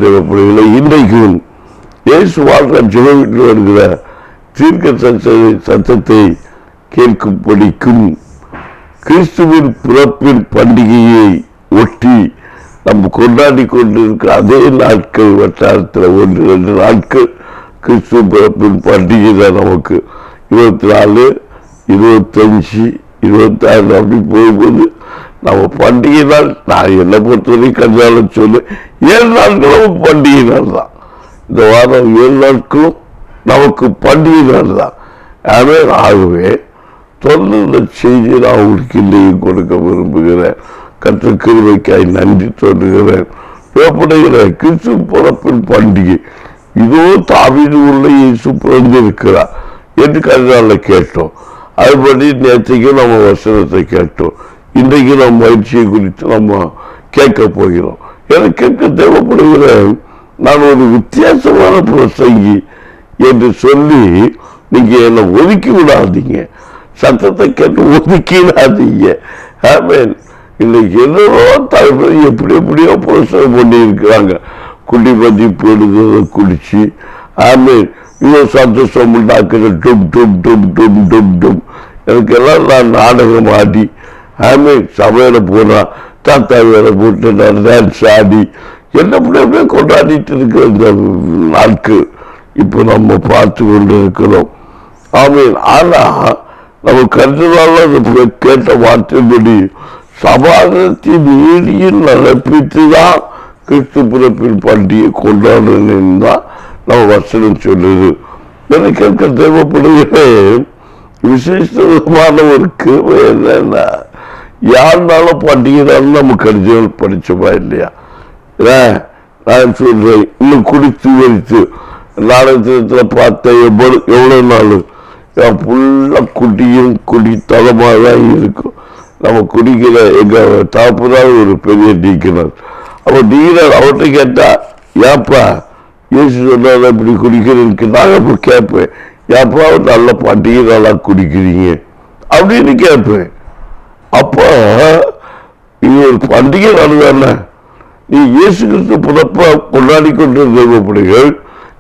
தேவைப்படுகிற இன்றைக்கும் இயேசு வாழ்க்கை ஜெபத்தில் வருகிற தீர்க்க சத்தத்தை கேட்கும்படிக்கும் கிறிஸ்துவின் பிறப்பின் பண்டிகையை ஒட்டி நம்ம கொண்டாடி கொண்டிருக்கிற அதே நாட்கள் வட்டாரத்தில் 1-2 நாட்கள் கிறிஸ்துவ பிறப்பின் பண்டிகை தான் நமக்கு 24, 25, 26 அப்படி போகும்போது நம்ம பண்டிகை நாள். நான் என்னை பொறுத்தவரை கஞ்சாலம் சொல்லு 7 நாட்கள் நமக்கு பண்டிகை நாள் தான். இந்த வாரம் 7 நாட்களும் நமக்கு பண்டிகை நாள் தான். ஆகவே தொடர்ந்து இந்த செய்தியை நான் உங்களுக்கு இன்றைக்கு கொடுக்க விரும்புகிறேன். கர்த்தர் கிருபைக்காய் நன்றி சொல்லுகிறேன். கிறிஸ்து பிறப்பின் பண்டிகை இதோ தாவீது உள்ள இயேசு பிறந்திருக்கிறார் என்று கருதால கேட்டோம். அதுபடி நேற்றைக்கு நம்ம வசனத்தை கேட்டோம். இன்றைக்கு நம்ம பயிற்சியை குறித்து நம்ம கேட்க போகிறோம். எனக்கு கேட்க தேவைப்படுகிற நான் ஒரு வித்தியாசமான பிரசங்கி என்று சொல்லி நீங்க என்னை ஒதுக்கி விடாதீங்க. சத்தத்தை கேட்டு ஒதுக்கிடாதீங்க. ஆமென். இன்னைக்கு என்னவோ தலைவர் எப்படியோ பிரசங்கம் பண்ணி இருக்கிறாங்க. குடி பதி போடுறத குடிச்சு ஆமென் இவ்வளோ சந்தோஷம் உண்டாக்குற டும் டும் டும் டும் டும் டும். எனக்கெல்லாம் நான் நாடகம் ஆடி ஆமென் சமையல போனா தாத்தா வேலை போட்டு நான் டான்ஸ் ஆடி என்ன கொண்டாடிட்டு இருக்கிற இந்த நாட்கள் இப்போ நம்ம பார்த்து கொண்டு இருக்கிறோம். ஆமென். ஆனா நம்ம கருதுனால கேட்ட வார்த்தைப்படி சமாதானத்தின் நீதியில் நடப்பித்துதான் கிறிஸ்து பிறப்பின் பண்டிகை கொண்டாடணும் தான் நம்ம வசனம் சொல்லுது. எனக்கு கேட்க தேவைப்படுகிற விசேஷமான ஒரு கிருபை என்னன்னா யாருனாலும் பண்டிகைனாலும் நம்ம கருதிகள் படிச்சோமா இல்லையா? நான் சொல்றேன் இன்னும் குடித்து வரித்து நாடகத்துல பார்த்த எவ்வளவு நாள் ஃபுல்லா குடியும் குடித்தனமாக தான் இருக்கும். நம்ம குடிக்கிற எங்க தாப்புதான் ஒரு பெரிய டீக்கினர். அப்ப டீக்கினர் அவர்கிட்ட கேட்டா ஏப்பா இயேசு சொன்னால இப்படி குடிக்கிறேன்னு நான் அப்ப கேட்பேன். ஏப்பா நல்ல பண்டிகை நல்லா குடிக்கிறீங்க அப்படின்னு கேட்பேன். அப்போ இது ஒரு பண்டிகை நாடுதானே. நீ இயேசு கிறிஸ்து பிறப்ப கொண்டாடி கொண்டு தேவைப்படுகள்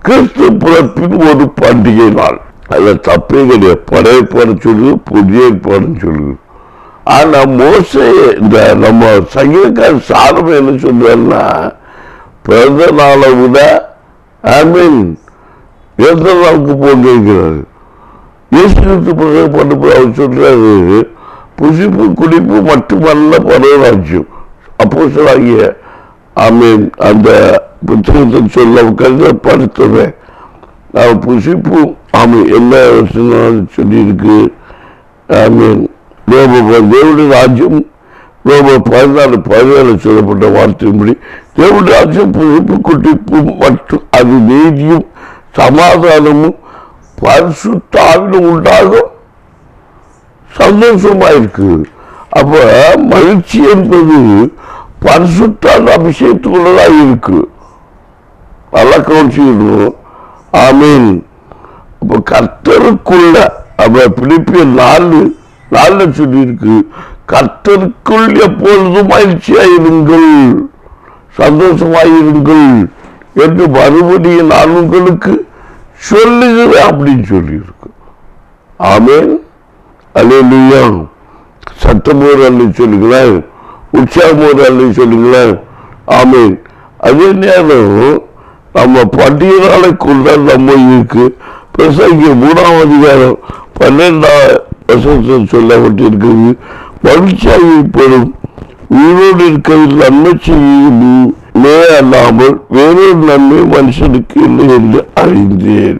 கிறிஸ்து பிறப்பின் ஒரு பண்டிகை நாள். அதுல தப்பே கிடையாது. பழைய ஏற்பாடு சொல்லுது, புதிய ஏற்பாடுன்னு சொல்லுது. ஆனா மோசே இந்த நம்ம சங்கீதக்கார சாரம் என்ன சொல்றாருன்னா பிறந்த நாளை விட ஆமீன் பிறந்த நாளுக்கு போங்கிறாரு. இயேசு கிறிஸ்து பண்ண அவர் சொல்றாரு புசிப்பு குடிப்பு மட்டுமல்ல பரவராஜ்யம். அப்போஸ்தலனாகிய ஆமீன் அந்த புத்தகத்தை சொல்ல கருத படுத்துவேன். நான் புசிப்பு ஆமீன் என்ன சொல்லியிருக்கு. ஆமீன் தேவனுடைய ராஜ்யம் ரோம 14:17 சொல்லப்பட்ட வார்த்தையின்படி தேவனுடைய ராஜ்யம் புசிப்பு குடிப்பு மற்றும் அது நீதியும் சமாதானமும் பரிசுத்த ஆவியிலும் உண்டாகும் சந்தோஷமா இருக்கு. அப்ப மகிழ்ச்சி என்பது பரிசுத்தான அபிஷேகத்துக்குள்ளதான் இருக்கு. நல்லா கவனிச்சுக்கணும். ஆமீன். அப்ப கர்த்தருக்குள்ள அப்ப பிலிப்பியர் 4:4 சொல்லி இருக்கு கர்த்தருக்குள் எப்பொழுதும் மகிழ்ச்சியாயிருங்கள் சந்தோஷமாயிருங்கள் என்று மறுபடியும் நான் உங்களுக்கு சொல்லுகிறேன் அப்படின்னு சொல்லி இருக்கு. ஆமீன். அல்லேலூயா. சத்தமோர் அல்ல சொல்லுங்களேன், உற்சாகமோர் அல்ல சொல்லுங்களேன். ஆமீன். அதே நேரம் நம்ம பண்டிகை நாளை கொண்டாட நம்ம இருக்கு. பிரசங்கி 3ஆம் அதிகாரம் 12ஆம் வசனத்தில் சொல்லப்பட்டிருக்கிறது மகிழ்ச்சியாக இருப்பதும் உயிரோடு இருக்கிறது நன்மை செய்யுமே அல்லாமல் வேறொரு நன்மை மனுஷனுக்கு இல்லை என்று அறிந்தேன்.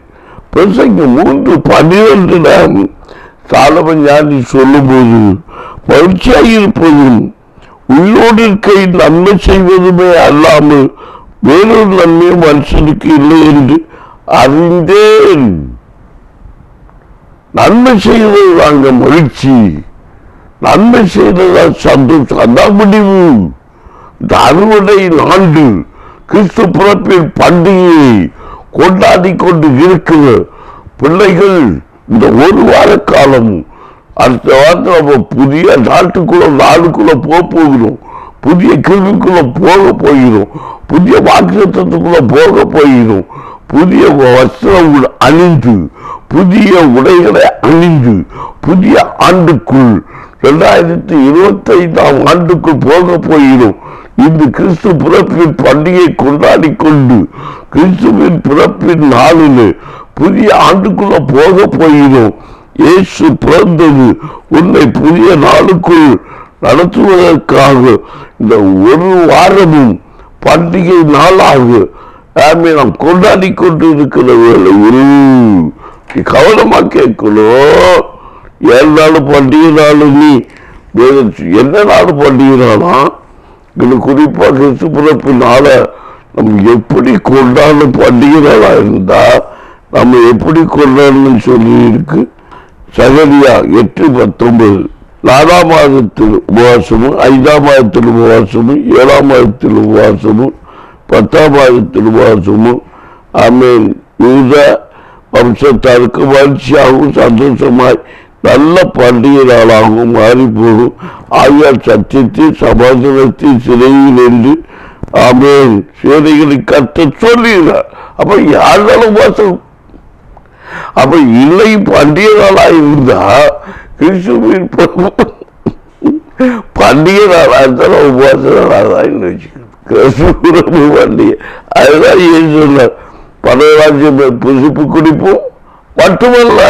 பிரசங்கி 3:12 சாலமன் ஞானி சொல்லும் போது மகிழ்ச்சியாக இருப்பதும் உயிரோடு இருக்கையில் நன்மை செய்வதுமே அல்லாமல் வேறொரு நன்மை மனுஷனுக்கு இல்லை என்று அறிந்தேன். நன்மை செய்வது தாங்க மகிழ்ச்சி, நன்மை செய்ததா சந்தோஷம். அதான் முடிவு. இந்த அறுவடை ஆண்டு கிறிஸ்து பிறப்பின் பண்டிகையை கொண்டாடி கொண்டு இருக்கிற பிள்ளைகள் இந்த ஒரு வார காலம் அடுத்த வாரத்தில் நம்ம புதிய நாட்டுக்குள்ள போகிறோம். புதிய கிருமிக்குள்ள போக போயிடும், புதிய வாக்குத்தத்தத்துக்குள்ள போக போயிடும். புதிய வஸ்திரம் அணிந்து, புதிய உடைகளை அணிந்து, புதிய ஆண்டுக்குள் 2025 ஆண்டுக்குள் போக போயிடும். இந்த கிறிஸ்து பிறப்பின் பண்டிகை கொண்டாடி கொண்டு கிறிஸ்துவின் பிறப்பின் நாளில் புதிய ஆண்டுக்குள்ள போக போயிடும். இயேசு பிறந்தது உன்னை புதிய நாளுக்குள் நடத்துவதற்காக. இந்த ஒரு வாரமும் பண்டிகை நாளாக நாம் கொண்டாடி கொண்டு இருக்கிற வேளையில் கவனமா கேட்கணும். 7 நாள் பண்டிகை நாள், நீ என்ன நாள் பண்டிகை நாளா? குறிப்பா கிறிஸ்து பிறப்பு நாள நம்ம எப்படி கொண்டாட பண்டிகை நாளா இருந்தா நம்ம எப்படி கொண்டாடணும்னு சொல்லி இருக்கு. சகரியா 8:19 4ஆம் மாதத்தில் உபவாசமும், 5ஆம் மாதத்தில் உபவாசமும், 7ஆம் மாதத்தில் உபவாசமும், 10ஆம் மாதத்தில் உபவாசமும். ஆமென். யூத வம்சத்தாருக்கு மகிழ்ச்சியாகவும் சந்தோஷமாய் நல்ல பண்டிகை நாளாகவும் மாறி போகும். ஆகியால் சத்தியத்தின் சமாதானத்தின் சிறையில் என்று ஆமென் சேனைகளை கத்த சொல்லுகிறார். அப்ப யாருனாலும் உபவாசம், அப்ப இல்லை பண்டிகை நாளா இருந்தா கிறிஸ்துவின் பண்டிகை நாளா இருந்தாலும் உபவாச நாளாதான் வச்சுக்கணும். பண்டிகை அதுதான் ஏன் சொன்னார், பரவராஜ்யம் புதுப்பு குடிப்போம் மட்டுமல்ல.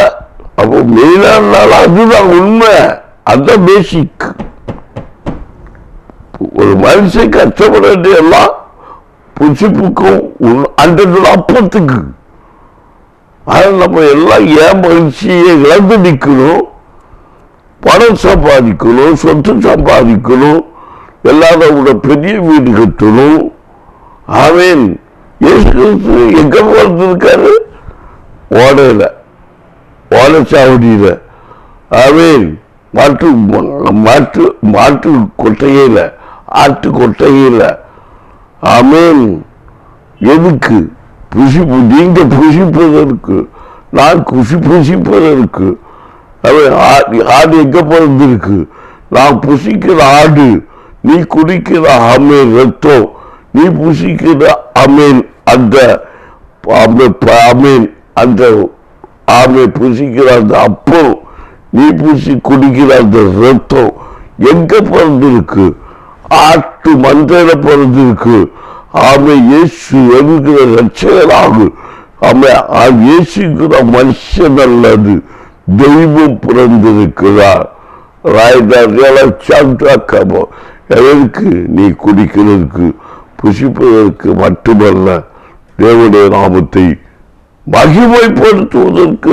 அப்போ மெயினான நாள் அதுதான் உண்மை, அதுதான் பேசிக். ஒரு மனுஷன் கஷ்டப்பட எல்லாம் புதுப்புக்கும் அன்றைய அப்பத்துக்கு. ஆனால் நம்ம எல்லாம் ஏன் மகிழ்ச்சியை இழந்து நிற்கணும்? பணம் சம்பாதிக்கணும், சொத்து சம்பாதிக்கணும், எல்லாரோட பெரிய வீடு கட்டணும். ஆமென். இயேசு கிறிஸ்து எங்க வந்திருக்காரு? ஓடையில, ஓலைச்சாவடியில. ஆமென். மாட்டு கொட்டையில, ஆட்டு கொட்டையில. ஆமென். எதுக்கு? நீங்க புசிப்பதற்கு, நான் புசிப்பதற்கு. ஆடு எங்க பிறந்திருக்கு? நான் புசிக்கிற ஆடு, நீ குடிக்கிற ஆமேன் ரத்தம், நீ புசிக்கிற ஆமேன் அந்த ஆமேன் அந்த ஆமை புசிக்கிற அந்த அப்பம், நீ குடிக்கிற அந்த ரத்தம் எங்க பிறந்திருக்கு? ஆட்டு மந்தையில பிறந்திருக்கு. ஆமை இயேசு என்கிற ரட்சகராக. ஆமை இயேசுங்கிற மனுஷன் அல்லது தெய்வம் பிறந்திருக்கிறார். எதற்கு? நீ குடிக்கிறதுக்கு, புசிப்பதற்கு மட்டுமல்ல, தேவனுடைய நாமத்தை மகிமைப்படுத்துவதற்கு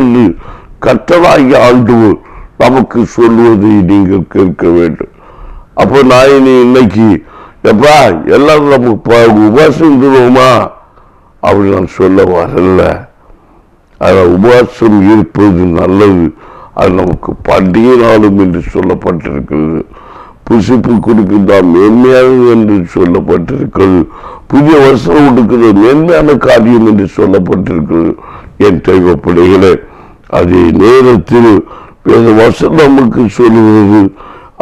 கர்த்தராகிய ஆண்டவர் நமக்கு சொல்வதை நீங்கள் கேட்க வேண்டும். அப்போ நான் இன்னைக்கு எப்பா எல்லாரும் நமக்கு உபவாசம் அப்படி நான் சொல்ல வரல. அதில் உபவாசம் இருப்பது நல்லது. அது நமக்கு பண்டிகை நாளும் என்று சொல்லப்பட்டிருக்கிறது. புசிப்பு குடிப்புதான் மேன்மையானது என்று சொல்லப்பட்டிருக்கிறது. புதிய வஸ்திரம் கொடுக்கிறது மேன்மையான காரியம் என்று சொல்லப்பட்டிருக்கிறது. என் தெய்வ பிள்ளைகளே, அதே நேரத்தில் வேத வசனம் நமக்கு சொல்லுவது,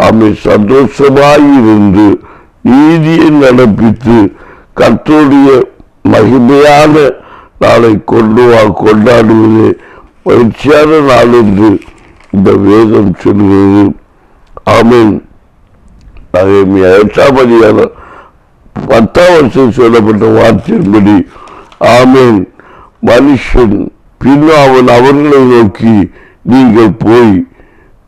ஆமை சந்தோஷமாயிருந்து நீதியை நடப்பித்து கர்த்தருடைய மகிமையான நாளை கொண்டாடுவது மகிழ்ச்சியான நாள் என்று இந்த வேதம் சொல்கிறது. ஆமென். 8ஆம் அதிகாரம் 10ஆம் வருஷம் சொல்லப்பட்ட வார்த்தையின்படி ஆமென். மனுஷன் பின் அவன் அவர்களை நோக்கி, நீங்கள் போய்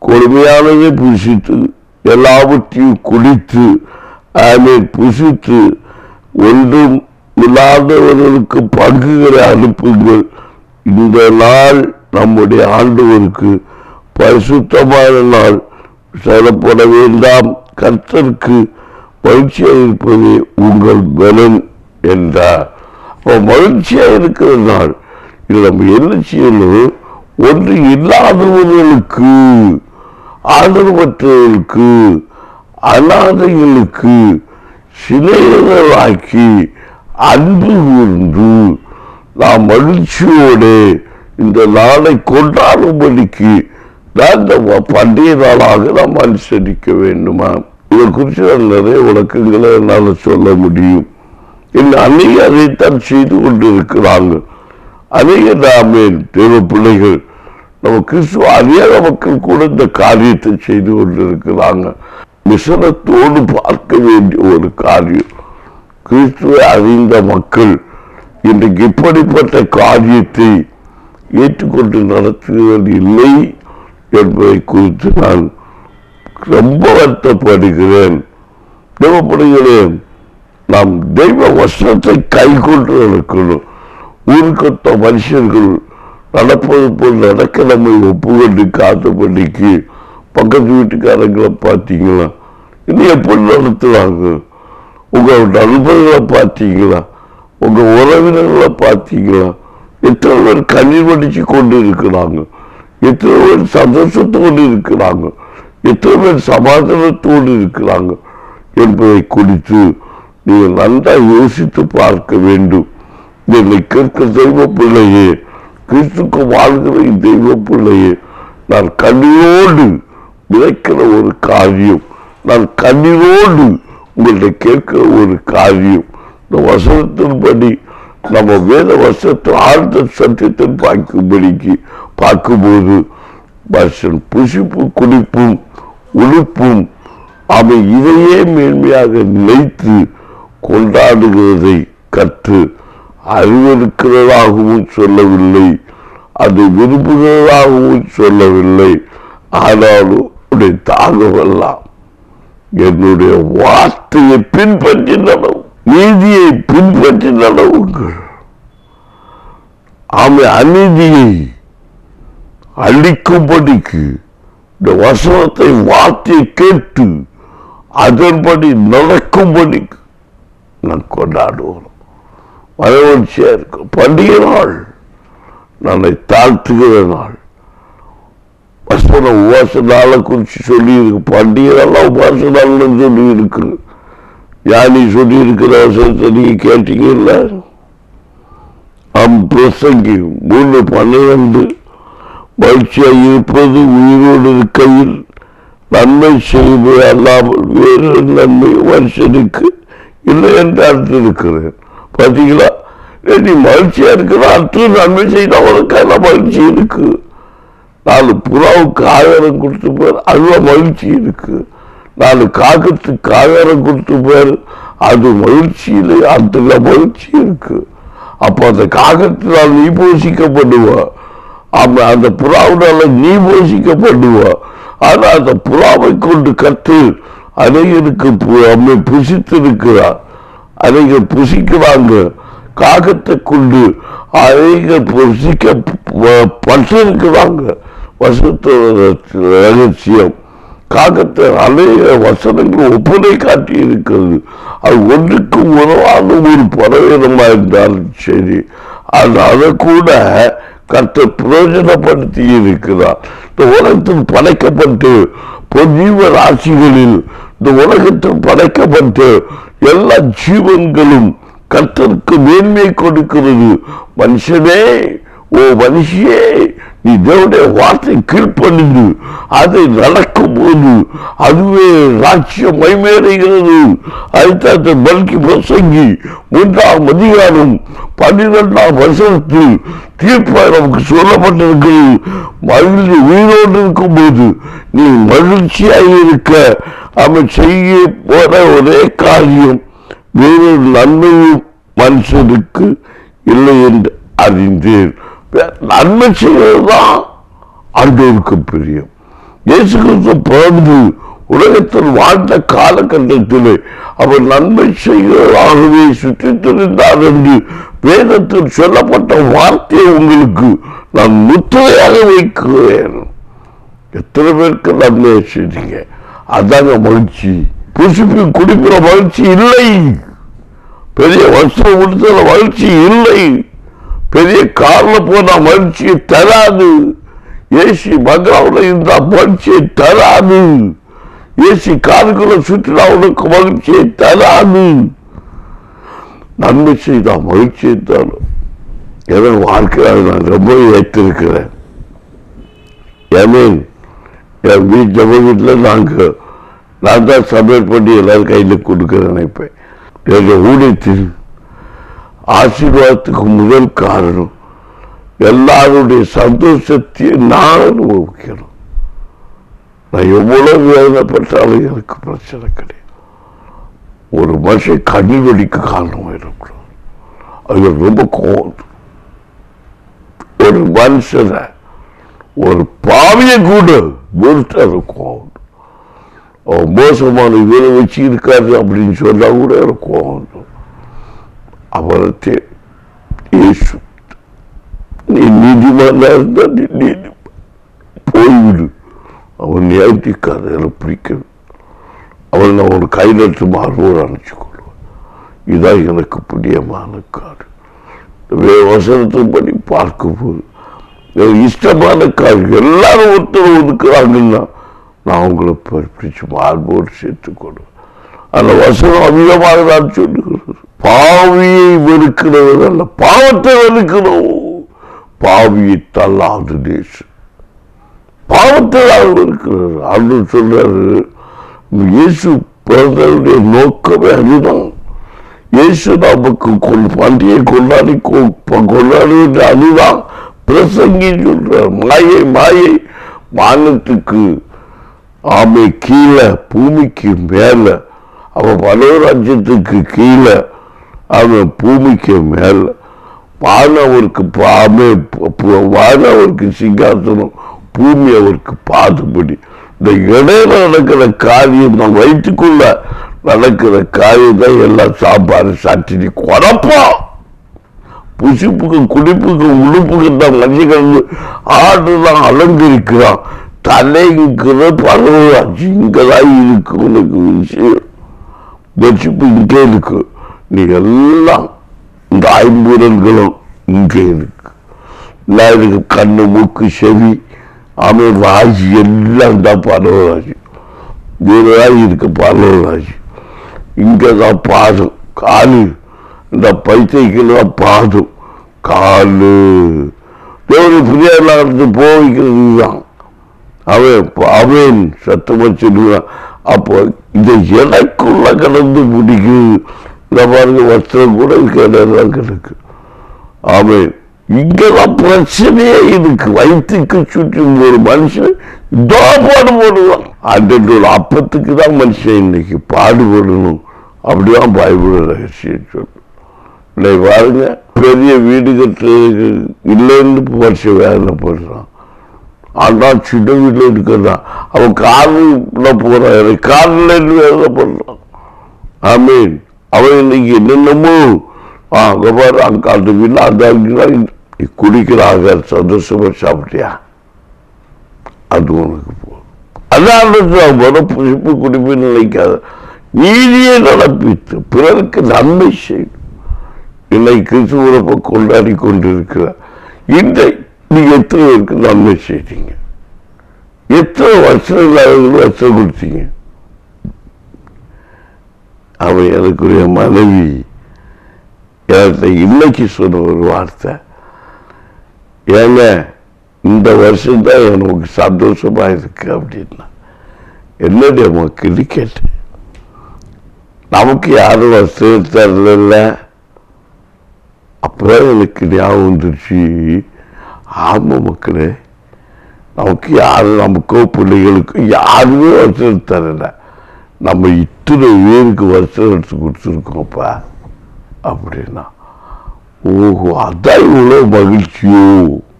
கொடுமையானதை புசித்து எல்லாவற்றையும் குடித்து ஆமென் புசித்து ஒன்றும் இல்லாதவர்களுக்கு பங்குகளை அனுப்புங்கள். இந்த நாள் நம்முடைய ஆண்டவருக்கு பரிசுத்தமான நாள், செயல்பட வேண்டாம். கர்த்தருக்கு மகிழ்ச்சியாக இருப்பது உங்கள் பலன் என்றார். மகிழ்ச்சியாக இருக்கிற நாள் இது நம்ம என்ன செய்யணும்? ஒன்று இல்லாதவர்களுக்கு, ஆதரவற்றவர்களுக்கு, அநாதைகளுக்கு சிலைகளாக்கி அன்பு கூர்ந்து நாம் மகிழ்ச்சியோடு இந்த நாளை கொண்டாடும்படிக்கு பண்டிகை நாளாக நாம் அனுசரிக்க வேண்டுமா? இதை குறித்து நிறைய விளக்கங்களை என்னால் சொல்ல முடியும். இன்னும் அநேக அதைத்தான் செய்து கொண்டு இருக்கிறாங்க. அநேக நாமே தேவ பிள்ளைகள் நம்ம கிறிஸ்துவ அறியாத மக்கள் கூட இந்த காரியத்தை செய்து கொண்டிருக்கிறாங்க. மிஷனத்தோடு பார்க்க வேண்டிய ஒரு காரியம். கிறிஸ்துவை அறிந்த மக்கள் இன்றைக்கு இப்படிப்பட்ட காரியத்தை ஏற்றுக்கொண்டு நடத்துவது இல்லை என்பதை குறித்து நான் ரொம்ப வருத்தப்படுகிறேன். தேவப்படுகிறேன். நாம் தெய்வ வசனத்தை கை கொண்டு நடக்கணும். ஊருக்கொத்த மனுஷர்கள் நடப்பது போல் நடக்க நம்மை ஒப்புக்கொண்டு காத்தபடிக்கு பக்கத்து வீட்டுக்காரங்களை பார்த்தீங்களா? இன்னும் எப்படி நடத்துவாங்க? உங்க நண்பர்களை பார்த்தீங்களா? உங்க உறவினர்களை பார்த்தீங்களா? எத்தனை பேர் கண்ணீர் வடிச்சு கொண்டு இருக்கிறாங்க? எத்தனை பேர் சந்தோஷத்தோடு இருக்கிறாங்க? எத்தனை பேர் சமாதானத்தோடு இருக்கிறாங்க என்பதை குறித்து நீங்கள் நன்றாக யோசித்து பார்க்க வேண்டும். என்னை கேட்க தெய்வ பிள்ளையே, கிறிஸ்துக்கு வாழ்கிற தெய்வ பிள்ளையே, நான் கண்ணீரோடு விதைக்கிற ஒரு காரியம், நான் கண்ணீரோடு உங்கள்கிட்ட கேட்கிற ஒரு காரியம். இந்த வசனத்தின்படி நம்ம வேத வசனத்தை ஆழ்ந்த சத்தியத்தில் பார்க்கும்போது மனுஷன் புசிப்பு குடிப்பும் உடுப்பும் அவை இதையே மேன்மையாக நினைத்து கொண்டாடுகிறதை கற்று அறிவிருக்கிறதாகவும் சொல்லவில்லை, அதை விரும்புகிறதாகவும் சொல்லவில்லை. ஆனாலும் உடைய தாகவெல்லாம் என்னுடைய வார்த்தையை பின்பற்றி நடவும், நீதியை பின்பற்றி நடவுங்கள். ஆமை அநீதியை அழிக்கும்படிக்கு இந்த வசனத்தை வார்த்தையை கேட்டு அதன்படி நடக்கும்படிக்கு நான் கொண்டாடுவோம். மகிழ்ச்சியா இருக்கும். பண்டிகை நாள் நாளை தாழ்த்துகிற நாள். வசனம் உபாச நாளை குறித்து சொல்லி இருக்கு. பண்டிகை நாள் உபாச நாள்னு சொல்லி இருக்கு. யானி சொல்லி இருக்கிற வசனத்தை நீங்க கேட்டீங்கல்ல? பிரசங்கி 3:12 மகிழ்ச்சியாக இருப்பது உயிரோடு இருக்கையில் நன்மை செய்வது அல்லாமல் வேறு நன்மை மனுஷனுக்கு இல்லை என்று அர்த்தம் இருக்கிறேன். பார்த்தீங்களா? நீ மகிழ்ச்சியா இருக்கிற அர்த்தம் நன்மை செய்தவனுக்கான மகிழ்ச்சி இருக்கு. 4 புறாவுக்கு ஆகாரம் கொடுத்து பேர் அதுல மகிழ்ச்சி இருக்கு. 4 காக்கத்துக்கு ஆகாரம் கொடுத்து பேர் அது மகிழ்ச்சியில அதுல மகிழ்ச்சி இருக்கு. அப்ப அந்த காகத்தினால் நீ போஷிக்கப்படுவா, அந்த புறாவினால நீ போஷிக்கப்படுவா. ஆனா அந்த புறாவை கொண்டு கற்று அநேகருக்கு புசித்திருக்கிறார், அநேகர் புசிக்கிறாங்க. காகத்தை கொண்டு அநேகர் புசிக்கப்பட்டிருக்கிறாங்க. வசனத்தோட ரகசியம் காகத்தை அநேக வசனங்கள் ஒப்புரை காட்டி இருக்கிறது. அது ஒன்றுக்கு உறவான ஒரு பறவையினமா இருந்தாலும் சரி, அதை கூட கர்த்தர் பிரயோஜனப்படுத்தி இருக்கிறார். இந்த உலகத்தில் படைக்கப்பட்டு ஜீவ ராசிகளில் இந்த உலகத்தில் படைக்கப்பட்டு எல்லா ஜீவன்களும் கர்த்தருக்கு மேன்மை கொடுக்கிறது. மனுஷனே, ஓ மனுஷியே, நீ தேவனுடைய வார்த்தை கீழ்ப்பணிந்து அதை நடக்கும் போது அதுவே ராட்சியம் மைமேறுகிறது. அதுதான் பல்கி பிரசங்கி 3ஆம் அதிகாரம் 12ஆம் வசனத்தில் தீர்ப்பாக நமக்கு சொல்லப்பட்டிருக்கிறது. மகிழ்ச்சி உயிரோடு இருக்கும் போது நீ மகிழ்ச்சியாக இருக்க அவன் செய்ய போற ஒரே காரியம் வேறு நன்மையும் மனுஷனுக்கு இல்லை என்று அறிந்தேன். நன்மை செய்வதுதான் ஆண்டவருக்கு பிரியம். இயேசு கிறிஸ்து பிறந்து உலகத்தில் வாழ்ந்த காலகட்டத்திலே அவர் நன்மை செய்வதாகவே சுற்றித் திரிந்தார் என்று வேதத்தில் சொல்லப்பட்ட வார்த்தையை உங்களுக்கு நான் முத்திரையாக வைக்கிறேன். எத்தனை பேருக்கு நன்மை செய்தீங்க? அதாங்க மகிழ்ச்சி. புசிப்பு குடிக்கிற மகிழ்ச்சி இல்லை, பெரிய வஸ்திரம் உடுத்துற மகிழ்ச்சி இல்லை, பெரிய கார்ல போன மகிழ்ச்சியை தராது. ஏசி பங்களாவில் இருந்த மகிழ்ச்சியை தராது. ஏசி காருக்குள்ள சுற்றினா உனக்கு மகிழ்ச்சியை தராது. நன்மை செய்தா மகிழ்ச்சியை தரும். என் வாழ்க்கையாக நான் ரொம்ப ஏற்றிருக்கிறேன். என் வீட்டில் நாங்கள் நான் தான் சமையல் பண்ணி எல்லாரும் கையில் கொடுக்க நினைப்பேன். எங்கள் ஊழியத்தில் ஆசீர்வாதத்துக்கு முதல் காரணம் எல்லாருடைய சந்தோஷத்தையும் நான் அனுபவிக்கணும். நான் எவ்வளவு வேதனைப்பட்டாலும் எனக்கு பிரச்சனை கிடையாது. ஒரு மனுஷன் கண்ணீர் வலிக்கு காரணமாக இருக்கணும். அது ரொம்ப கோவம். ஒரு மனுஷனை ஒரு பாவியை கூட வெறுத்தாரு கோவம். அவன் மோசமான இவரை வச்சு இருக்காது அப்படின்னு சொன்னா கூட எனக்கு கோவம். அவரத்தை இயேசு நீ நீதிமானா இருந்தா நீ போய்விடு, அவன் நியாயத்திக்காத எனக்கு பிடிக்க, அவன் நான் ஒரு கைநட்டு மாறுவோடு அனுப்பிச்சுக்கொள்வேன். இதுதான் எனக்கு பிடியமான காடு. வசனத்தின்படி பார்க்கும்போது இஷ்டமான காரியம் எல்லாரும் ஒருத்தர் ஒதுக்குறாங்கன்னா நான் அவங்களை பிடிச்சு மார்போடு சேர்த்துக்கொள்வேன். அந்த வசனம் அதிகமாக நான் சொல்லுகிறேன். பாவியை வெறுக்கிறவர் அல்ல, பாவத்தை வெறுக்கிறோம். பாவியை தள்ளாது தேசம், பாவத்தை வெறுக்கிறார். அன்று சொல்றாரு, இயேசு பிறந்தவருடைய நோக்கமே அதுதான். இயேசு நமக்கு பண்டிகை கொண்டாடுவது அதுதான். பிரசங்கி சொல்றார், மாயை மாயை வானத்துக்கு ஆமை கீழே பூமிக்கு மேல, அவன் மனோராஜ்யத்துக்கு கீழே அவன் பூமிக்கு மேல. வானவருக்கு வானவருக்கு சிங்காசனம், பூமி அவருக்கு பாதுபடி. இந்த இடையில நடக்கிற காரியம் நான் வைத்துக்குள்ள நடக்கிற காரியம் தான் எல்லாம் சாப்பாடு சாட்சி குழப்பம். புசிப்புக்கு குடிப்புக்கு உடுப்புக்கு தான் மஞ்சள் கலந்து ஆடுதான் அலங்கரிக்கிறான். தலைங்கிற பரவாச்சு இங்கதான் இருக்கு. உனக்கு விஷயம் வச்சுப்பு இங்கே இருக்கு. நீ எல்லாம் இந்த ஐம்புலன்களும் இங்கே இருக்கு. எனக்கு கண்ணு மூக்கு செவி அவன் ராஜி எல்லாம் தான் பரவராஜி. வேறாய் இருக்கு பரவராஜி. இங்கதான் பாதம் காலு, இந்த பைத்தைக்குள்ள பாதம் காலு தேவனை பிரியாலாம் இருந்து போய்க்கிறது தான். அவன் சத்தமா சொல்லுவான். அப்போ இந்த எனக்குள்ள கலந்து முடிக்குது. இந்த பாருங்க வஸ்திரம் கூட கிடதான் கிடக்கு. அவன் இங்கதான் பிரச்சனையே இருக்கு. வயிற்றுக்கு சுற்றி ஒரு மனுஷன் இதோ பாடுபடுவான். அன்று அப்பத்துக்கு தான் மனுஷன் இன்னைக்கு பாடுபடணும். அப்படிதான் பைபிள் ரகசியம் சொல்லு. பாருங்க, பெரிய வீடு கட்டுறதுக்கு இல்லைன்னு வருஷம் வேலை போடுறான். ஆனா சின்ன வீட்டில் இருக்கிறான். அவன் கார்ல போறான், கார்ல வேலை பண்றான். ஆமீன். அவன் இன்னைக்கு என்னென்னமோ அங்க பாரு, அங்க அந்த வீட்டில் அந்த குடிக்கிறாங்க. சந்தோஷமா சாப்பிட்டியா? அது உனக்கு போதும். அதான் புசிப்பு குடிப்பு நினைக்காத, நீதியை நடப்பித்து பிறருக்கு நன்மை செய்யும். இன்னைக்கு கிறிஸ்துவ கொண்டாடி கொண்டிருக்கிறார். இன்றை நீங்க எத்தனை பேருக்கு நன்மை செய்றீங்க? எத்தனை வருஷம் வருஷம் கொடுத்தீங்க? அவன் எனக்குரிய மனைவி எனக்கு இன்னைக்கு சொன்ன ஒரு வார்த்தை, ஏங்க இந்த வருஷம்தான் எனக்கு சந்தோஷமா இருக்கு அப்படின்னா. என்னுடைய மக்கள் கேட்டேன், நமக்கு யாரும் வசதி தரல. அப்பதான் எனக்கு ஞாபகம் வந்துருச்சு, ஆமா மக்களே, நமக்கு யாரும் நமக்கோ பிள்ளைகளுக்கு யாருமே வசதி தரல. நம்ம இத்தனை பேருக்கு வசதி எடுத்து கொடுத்துருக்கோம்ப்பா அப்படின்னா. ஓஹோ, அதான் இவ்வளோ மகிழ்ச்சியோ.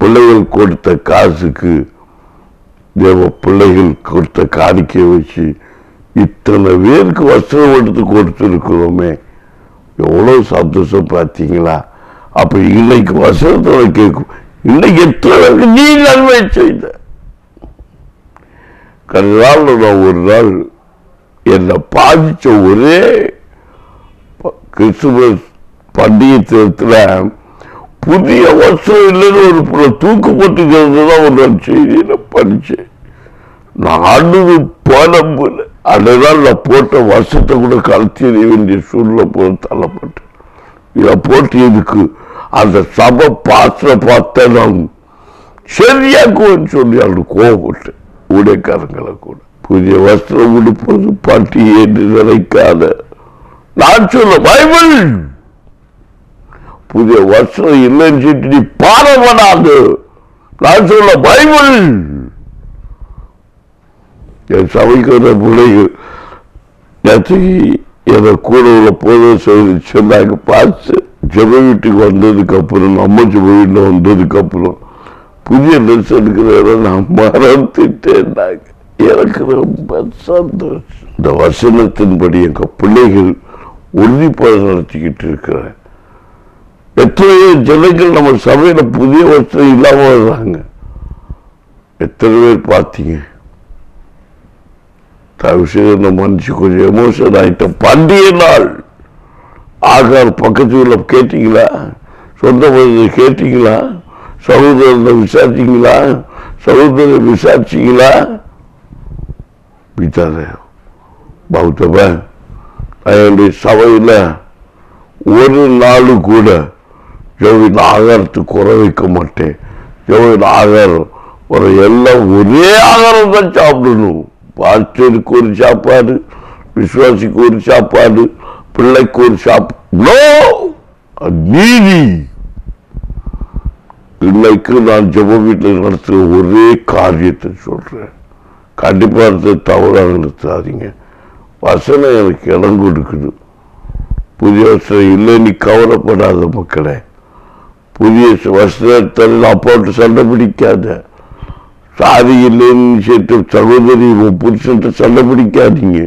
பிள்ளைகள் கொடுத்த காசுக்கு, தேவ பிள்ளைகள் கொடுத்த காணிக்கை வச்சு இத்தனை பேருக்கு வஸ்திரம் எடுத்து கொடுத்துருக்கிறோமே, எவ்வளவு சந்தோஷம் பார்த்தீங்களா? அப்ப இன்னைக்கு வசனத்தோட கேட்கும், இன்னைக்கு எத்தனை பேருக்கு நீ நன்மை செய்த. கடைநாள் நான் ஒரு நாள் என்னை பாதிச்ச ஒரே கிறிஸ்துமஸ் பண்டிகை தினத்துல புதிய வஸ்திரம் இல்லைன்னு ஒரு தூக்கு போட்டுக்கிறது தான் ஒரு நாள் செய்தியில படிச்சேன். நான் ஆண்டு போன போல அதனால் நான் போட்ட வருஷத்தை கூட கலத்தி வேண்டிய சூழ்நிலை போல தள்ளப்பட்டேன். இதை போட்டு இதுக்கு அந்த சபை பாத்திர பார்த்த நான் சரியாக்குவேன்னு சொல்லி அவனுக்கு கோவப்பட்டேன். ஊழியக்காரங்களை கூட புதிய வஸ்திரம் உடுப்பது பாட்டி என்று நினைக்காத. நான் சொல்ல பைபிள் புதிய வஸ்திரம் இல்லைன்னு சொல்லிட்டு நீ பாடப்படாது. நான் சொல்ல பைபிள். என் சபைக்கிற பிள்ளைகள் நேற்றுக்கு என்னை கூட உள்ள போத சொன்னாங்க, பார்த்து ஜெப வீட்டுக்கு வந்ததுக்கு அப்புறம், நம்ம ஜெப வீட்டில் வந்ததுக்கு அப்புறம் புதிய ட்ரெஸ் எடுக்கிறத நான் மறந்துட்டேன்னாங்க. எனக்கு ரொம்ப சந்தோஷம். இந்த வசனத்தின்படி எங்க பிள்ளைகள் உறுதிப்பாடு நடத்திக்கிட்டு இருக்கிறேன். எத்தனையோ ஜனங்கள் நம்ம சபையில புதிய வஸ்திரம் இல்லாம வர்றாங்க. எத்தனை பேர் பார்த்தீங்க? தவிர மனுஷ கொஞ்சம் எமோஷன் ஆயிட்ட. பண்டிகை நாள் ஆகார் பக்கத்து ஊர்ல கேட்டீங்களா? சொந்த கேட்டீங்களா? சகோதரனை விசாரிச்சீங்களா? சகோதரனை விசாரிச்சீங்களா? விட்டார பௌத்தவன் என்னுடைய சபையில் ஒரு நாள் கூட ஜோவின் ஆகாரத்துக்கு குறை வைக்க மாட்டேன். ஜோவின் ஆகாரம் ஒரு எல்லாம் ஒரே ஆகாரம் தான் சாப்பிடணும். பாஸ்டருக்கு ஒரு சாப்பாடு, விசுவாசிக்கு ஒரு சாப்பாடு, பிள்ளைக்கு ஒரு சாப்பாடு. நீதி இன்னைக்கு நான் ஜெப வீட்டில் நடத்துகிற ஒரே காரியத்தை சொல்றேன். கண்டிப்பா தவறாக நடத்தாதீங்க. வசனம் எனக்கு இடம் கொடுக்குது. புதிய வஸ்திரம் இல்லை, நீ கவலைப்படாத மக்களே. புதிய வஸ்திரத்தில் அப்பாட்டு சண்டை பிடிக்காத. சாதி இல்லைன்னு சேர்த்து சகோதரி புருஷன்ட்ட சண்டை பிடிக்காதீங்க.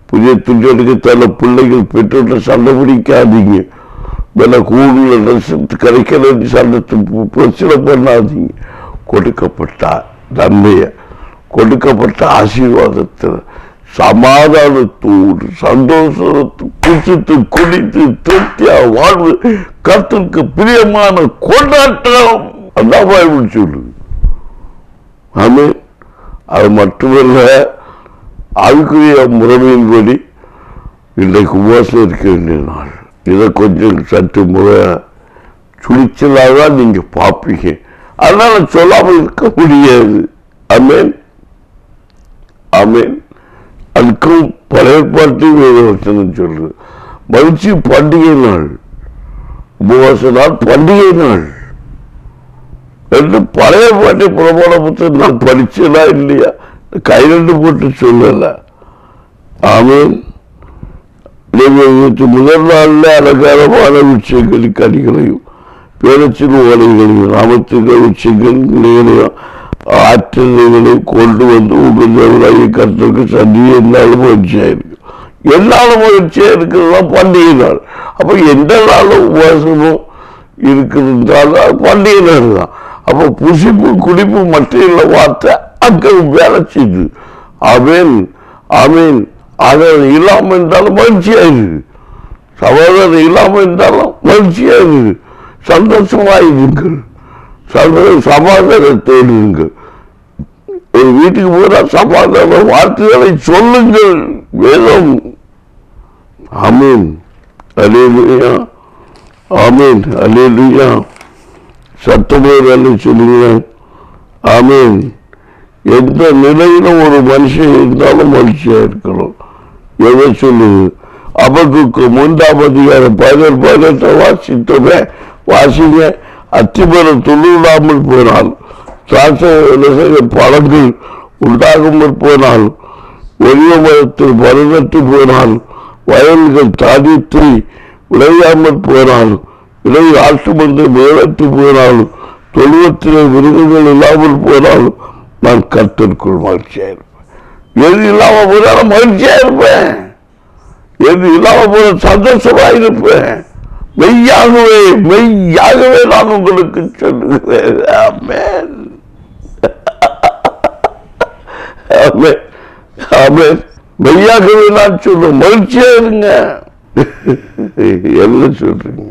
புதிய துணி எடுக்க தள்ள பிள்ளைகள் பெற்றோர்கிட்ட சண்டை பிடிக்காதீங்க. விலை கூடுதல் ட்ரெஸ் கிடைக்கிற சண்டை பிரச்சனை பண்ணாதீங்க. கொடுக்கப்பட்ட நன்மைய, கொடுக்கப்பட்ட ஆசீர்வாதத்தில் சமாதானத்தோடு சந்தோஷத்து குசித்து குடித்து திருப்தியா வாழ்வு கர்த்தருக்கு பிரியமான கொண்டாட்டம். அதான் பைபிள் சொல்லுது. ஆமென். அது மட்டுமல்ல, அதுக்குரிய முறைமையின்படி இன்றைக்கு உபவாசம் இருக்க வேண்டிய நாள். இதை கொஞ்சம் சற்று முறை சுழிச்சலாதான் நீங்க பார்ப்பீங்க. அதனால சொல்லாமல் இருக்க முடியாது. ஆமென், ஆமென். அதுக்கும் பழைய பாட்டு வேறு வசனம் சொல்றது. மகிழ்ச்சி பண்டிகை நாள், உபவாச நாள், பண்டிகை நாள் என்று பழைய பாட்டை பிரபல புத்தகம் நான் படிச்சதா இல்லையா, கைரண்டு போட்டு சொல்லல. ஆமென். முதல் நாள்ல அலங்காரமான உச்சங்கள் கனிகளையும் பேரச்சின் ஓலைகளையும் நாமத்துகள் உச்சங்கள் நிலைகளையும் ஆற்றலைகளையும் கொண்டு வந்து உகந்தவர்களாகிய கர்த்தருக்கு சந்தியை என்னாலும் மகிழ்ச்சியா இருக்கு. என்னாலும் மகிழ்ச்சியா இருக்கிறதா பண்டிகை நாள். அப்ப எந்த நாளும் உபவாசமும் இருக்குதுன்றாலும் பண்டிகை நாள் தான். அப்ப புசிப்பு குடிப்பு மற்ற வார்த்தை அங்க வேலை செய்யுது. ஆமென், ஆமென். அதன் இல்லாம இருந்தாலும் மகிழ்ச்சியாயிருக்கு. சகோதரன் இல்லாம இருந்தாலும் மகிழ்ச்சியாயிருக்கு. சந்தோஷமாயிருங்கள், சமாதானத்தோடு இருங்கள். ஒரு வீட்டுக்கு போனா சமாதான வார்த்தைகளை சொல்லுங்கள். வேதம். ஆமென், அல்லேலூயா, ஆமென், அல்லேலூயா. சத்தமே வேலை சொல்லுங்க. ஆமென். எந்த நிலையிலும் ஒரு மனுஷன் இருந்தாலும் மகிழ்ச்சியா இருக்கணும். எதை சொல்லுது? அபகுக்கு 3ஆம் அதிகாரம் 17 வாசித்தோமே, வாசிங்க. அத்திமரம் துள்ளாமல் போனால், திராட்சை பழங்கள் உண்டாகாமல் போனால், ஒளிய மரத்தில் மருநட்டு போனால், வயல்கள் தானியத்தை விளையாமல் போனால், இலை ஆற்று வந்து மேலத்து போனால், தொழுவத்திலே விருதுகள் இல்லாமல் போனால், நான் கர்த்தருக்குள் மகிழ்ச்சியா இருப்பேன். எது இல்லாம போனாலும் மகிழ்ச்சியா இருப்பேன். எது இல்லாம போன சந்தோஷமா இருப்பேன். மெய்யாகவே, மெய்யாகவே நான் உங்களுக்கு சொல்லுகிறேன். ஆமென், ஆமென், ஆமென். மெய்யாகவே நான் சொல்றேன். மகிழ்ச்சியா இருங்க. என்ன சொல்றீங்க?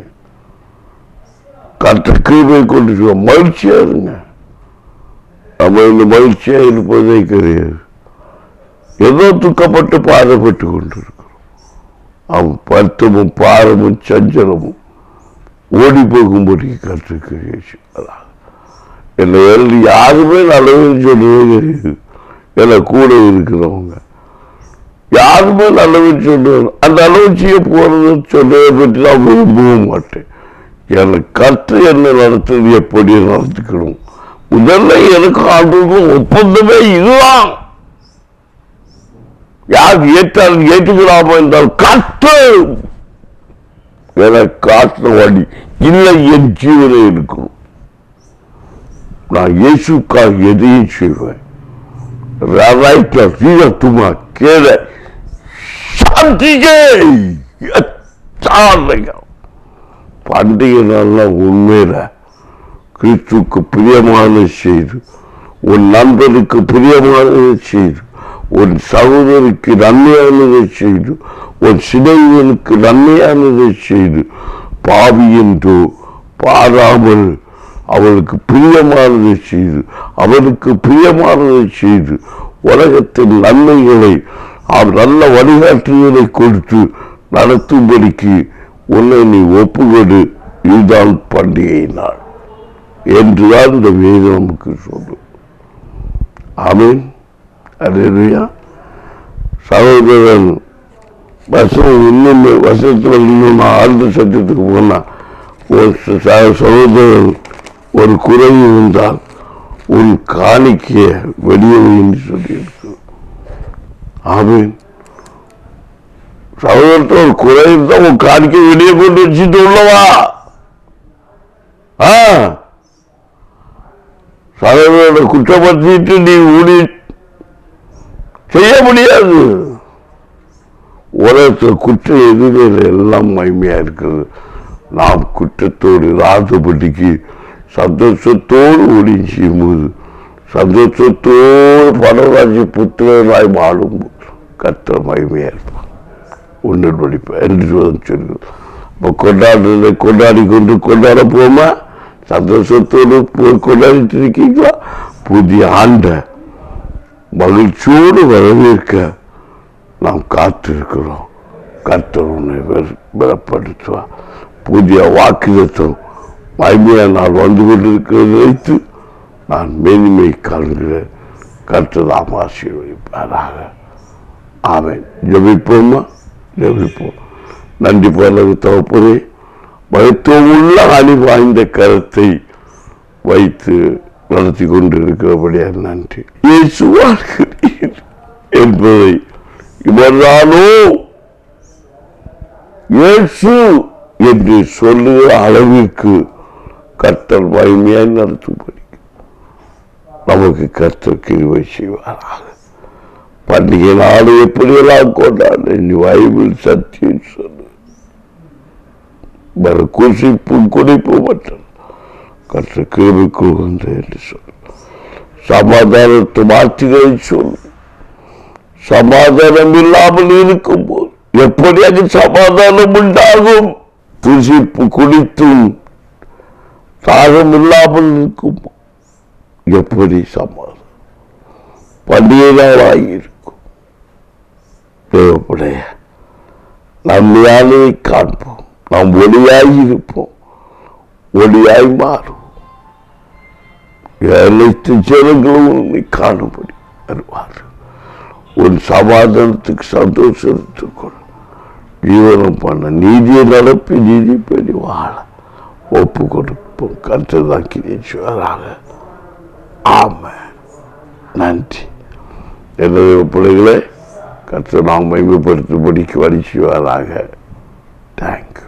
கர்த்தர் கிருபையை கொண்டு சொல்ல மகிழ்ச்சியா இருங்க. நம்ம இந்த மகிழ்ச்சியா இருப்பதே கிடையாது. ஏதோ துக்கப்பட்டு பாதப்பட்டு கொண்டிருக்கிறோம். அவன் பத்தமும் பாரமும் சஞ்சலமும் ஓடி போகும்படி கற்றுக்கிறேன். என்னை யாருமே நல்லதுன்னு சொல்லவே கிடையாது. என கூட இருக்கிறவங்க யாருமே நல்லவன் சொல்லுவாங்க. அந்த அளவுச்சியை போறது சொல்றதை பற்றி நான் விரும்பவும் மாட்டேன். எனக்கு கற்று என்ன நடத்துறது, எப்படி நடத்திக்கணும். முதல்ல எனக்கு ஆண்டுக்கும் ஒப்பந்தமே இதுதான். யார் ஏற்றால் ஏற்றுக்கலாமா என்றால் காற்று என காற்று வழி இல்லை, என் ஜீவனை இருக்கணும். நான் இயேசுக்காக எதையும் செய்வேன். துமா கேள பண்டிகை நாள் உண்மையில கிறிஸ்துக்கு பிரியமானதை செய்து, உன் நண்பனுக்கு பிரியமானதை செய்து, உன் சகோதரிக்கு நன்மையானதை செய்து, உன் சிதைவனுக்கு நன்மையானதை செய்து, பாவி என்றோ பாராமல் அவளுக்கு பிரியமானதை செய்து, அவனுக்கு பிரியமானதை செய்து, உலகத்தின் நன்மைகளை நல்ல வழிகாட்டுதலை கொடுத்து நடத்தும்படிக்கு உன்னை நீ ஒப்புக்கொடு. இதுதான் பண்டிகை நாள் என்றுதான் இந்த வேதம் நமக்கு சொல்லும். ஆமென். அல்லேலூயா. சகோதரன் வசனத்தில் இன்னும் ஆழ்ந்த சத்தியத்துக்கு போனா, சகோதரன் ஒரு குறை இருந்தால் உன் காணிக்கைய வெளியே என்று சொல்லியிருக்கு. ஆமென். சகோதரத்தை ஒரு குறை இருந்தால் உன் காணிக்கை வெளியே கொண்டு வச்சுட்டு உள்ளவா. சகோதரனை குற்றப்படுத்திட்டு நீ ஊழி செய்ய முடியாது. உலகத்தில் குற்றம் எதுவுமே எல்லாம் மகிமையா இருக்கிறது. நாம் குற்றத்தோடு ராஜபடிக்கு சந்தோஷத்தோடு ஒளி செய்யும்போது, சந்தோஷத்தோடு பரவராஜ்ய புத்திரனாய் வாழும்போது கர்த்தர் மகிமையா இருப்பான். ஒன்றில் படிப்பேன் என்று சொல்லுங்கள். அப்போ கொண்டாடுறதை கொண்டாடி கொண்டு கொண்டாட போமா, சந்தோஷத்தோடு போய் கொண்டாடிட்டு இருக்கீங்களா? புதிய ஆண்ட மகிழ்ச்சியோடு வரவேற்க நாம் காத்திருக்கிறோம். கர்த்தர் உன்னை பலப்படுத்துவார். புதிய வாக்குத்தத்தம் மகிமையாக நான் வந்து கொண்டிருக்கிறது வைத்து நான் மேன்மை காண்கிறேன். கர்த்தர் ஆசீர்வதிப்பாராக. ஆமென். ஜெபிப்போமா? ஜெபிப்போம். நன்றி பரலோக தகப்பனே, மகத்துவமுள்ள அணி வாய்ந்த கரத்தை வைத்து நடத்தி கொண்டிருக்கிறபடியா நன்றி. இயேசுவார்கிறீர் என்பதை இவர்தானோ இயேசு என்று சொல்லுகிற அளவிற்கு கர்த்தர் மகிமையாய் நடத்தும்படி நமக்கு கர்த்தர் கிருபை செய்வாராக. பண்டிகை நாடு எப்படியெல்லாம் கொண்டாடு நீ பைபிள் சத்தியம் சொல்லு. குசிப்பும் குடிப்பும் மற்றும் கர்த்தர் கிருபைக்குள் வந்து என்று சொல்லு. சமாதானத்தை மாற்றுகளை சொல்லு. சமாதானம் இல்லாமல் இருக்கும் போது எப்படி அது சமாதானம் உண்டாகும்? புசிப்பு குடித்தும் தாகம் இல்லாமல் இருக்கும் எப்படி சமாதானம்? பண்டிகை நாளாகியிருக்கும். தேவப்படைய நம்மையாலே காண்போம். நாம் ஒளியாய் இருப்போம், ஒளியாய் மாறும். அனைத்து ஜனங்களும் உன்னை காணும்படி வருவார். உன் சமாதானத்துக்கு சந்தோஷத்துக்குள் ஜீவனம் பண்ண நீதியை நடப்பி நீதிப்படி வாழ ஒப்பு கொடுப்போம். கர்த்தர் கிரீஸ்வராக. ஆமென். நன்றி. எனது பிள்ளைகளை கர்த்தர் நாம் மகிமைப்படுத்தும்படிக்கு வழி செய்வாராக. தேங்க்யூ.